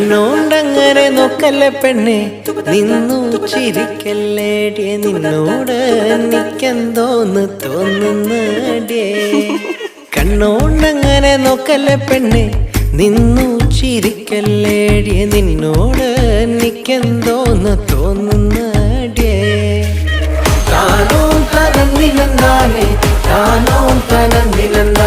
എന്നോണ്ടങ്ങനെ നോക്കല്ലേ പെണ്ണെ, നിന്നു ചിരിക്കല്ലേടിയെ, നിന്നോട് എനിക്കെന്തോന്ന് തോന്നുന്നടിയേ. കണ്ണോണ്ടങ്ങനെ നോക്കല്ലേ പെണ്ണെ, നിന്നു ചിരിക്കല്ലേടിയെ, നിന്നോട് എനിക്കെന്തോന്ന് തോന്നുന്നടിയേ. താനോ തനന്നിനെന്നാലേ, താനോ തനന്നിനെന്നാലേ.